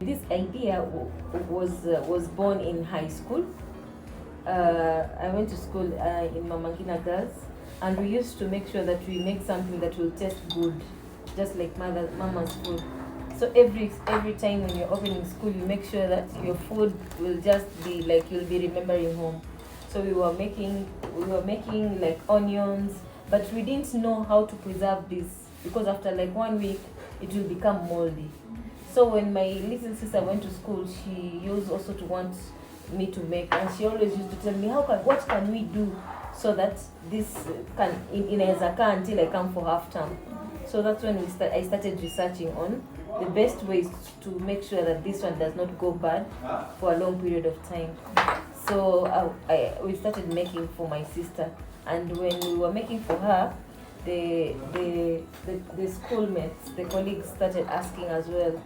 this idea was born in high school. I went to school in Mamangina Girls, and we used to make sure that we make something that will taste good, just like mama's food. So every time when you're opening school, you make sure that your food will just be like you'll be remembering home. So we were making like onions, but we didn't know how to preserve this, because after like 1 week it will become moldy. So when my little sister went to school, she used also to want me to make, and she always used to tell me, what can we do so that this can inaweza kaa until I come for half term. So that's when I started researching on the best ways to make sure that this one does not go bad for a long period of time. So we started making for my sister, and when we were making for her, the schoolmates, the colleagues started asking as well,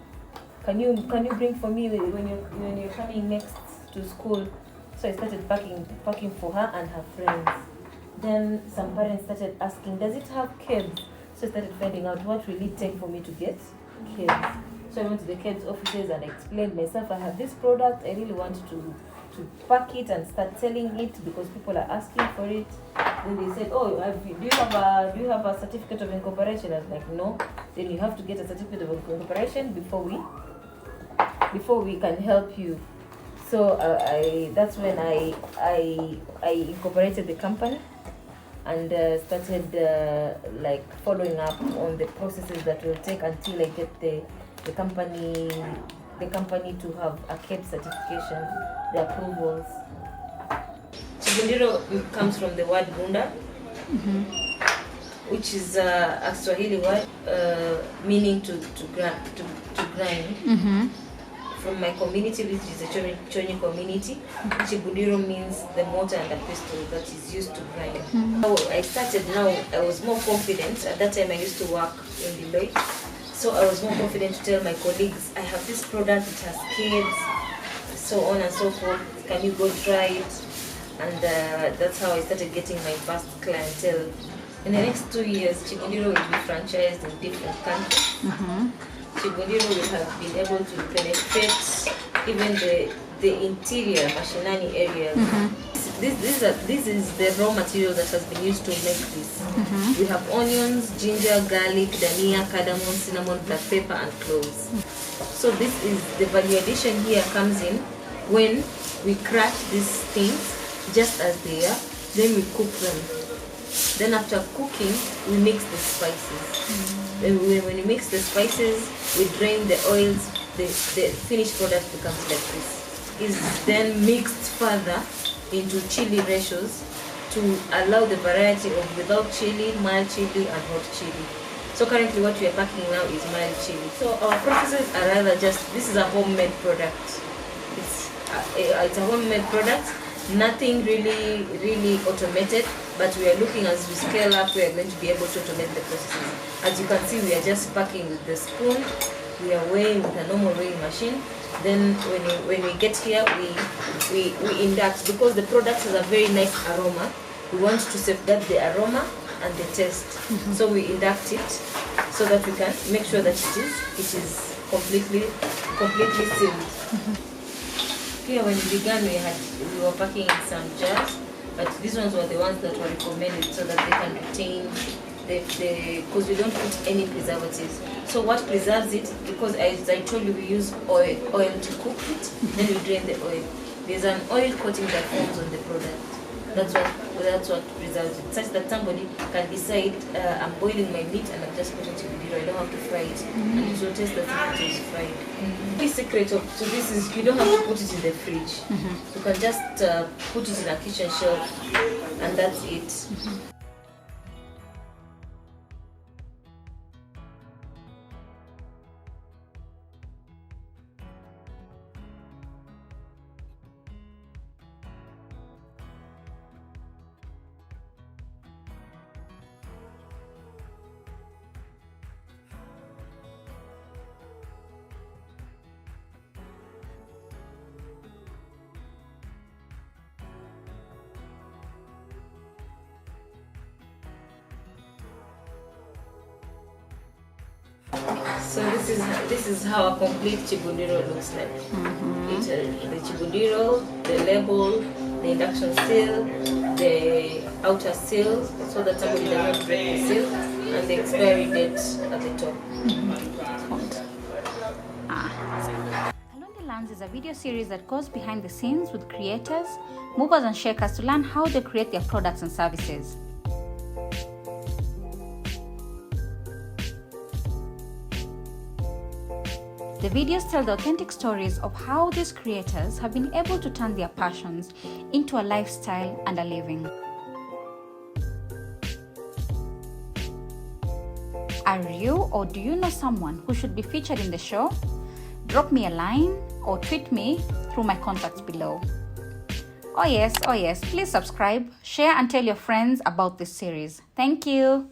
can you bring for me when you're coming next to school? So I started packing for her and her friends. Then some parents started asking, does it have kids? So I started finding out what will it take for me to get kids. So I went to the kids' offices and I explained myself, I have this product, I really want to pack it and start selling it because people are asking for it. Then they said, oh, do you have a certificate of incorporation? I was like, no. Then you have to get a certificate of incorporation before we can help you. So that's when I incorporated the company and started like following up on the processes that will take until I get the company to have a CAPE certification, the approvals. Chibundiro comes from the word bunda, which is a Swahili word meaning to grind. From my community, which is the Chonyi community, Chibundiro means the mortar and the pestle that is used to grind. So I started now, I was more confident. At that time I used to work in Deloitte. So I was more confident to tell my colleagues, I have this product, it has kids, so on and so forth. Can you go try it? And that's how I started getting my first clientele. In the next 2 years, Chibundiro will be franchised in different countries. Chibundiro will have been able to penetrate even the interior Mashinani areas. This is the raw material that has been used to make this. We have onions, ginger, garlic, dania, cardamom, cinnamon, black pepper, and cloves. So this is the value addition here comes in when we crack these things just as they are, then we cook them. Then after cooking, we mix the spices. When we mix the spices, we drain the oils, the finished product becomes like this. Is then mixed further into chili ratios to allow the variety of without chili, mild chili, and hot chili. So currently what we are packing now is mild chili. So our processes are rather just, this is a homemade product. It's a homemade product, nothing really automated, but we are looking as we scale up, we are going to be able to automate the processes. As you can see, we are just packing with the spoon, we are weighing with a normal weighing machine. Then when we get here, we induct, because the product has a very nice aroma. We want to safeguard the aroma and the taste. So we induct it so that we can make sure that it is completely sealed. Here when we began, we were packing in some jars, but these ones were the ones that were recommended so that they can retain because we don't put any preservatives. So what preserves it, because as I told you, we use oil to cook it, then we drain the oil. There's an oil coating that forms on the product. That's what preserves it, such that somebody can decide, I'm boiling my meat and I'm just putting it in Chibundiro, I don't have to fry it, and it will taste as if it is fried. The secret to this is you don't have to put it in the fridge. You can just put it in a kitchen shelf, and that's it. So this is how a complete Chibundiro looks like. It's the Chibundiro, the label, the induction seal, the outer seal, so that somebody does not break the seal, and the expiry date at the top. Lands is a video series that goes behind the scenes with creators, movers and shakers to learn how they create their products and services. The videos tell the authentic stories of how these creators have been able to turn their passions into a lifestyle and a living. Are you or do you know someone who should be featured in the show? Drop me a line or tweet me through my contacts below. Oh yes, please subscribe, share and tell your friends about this series. Thank you.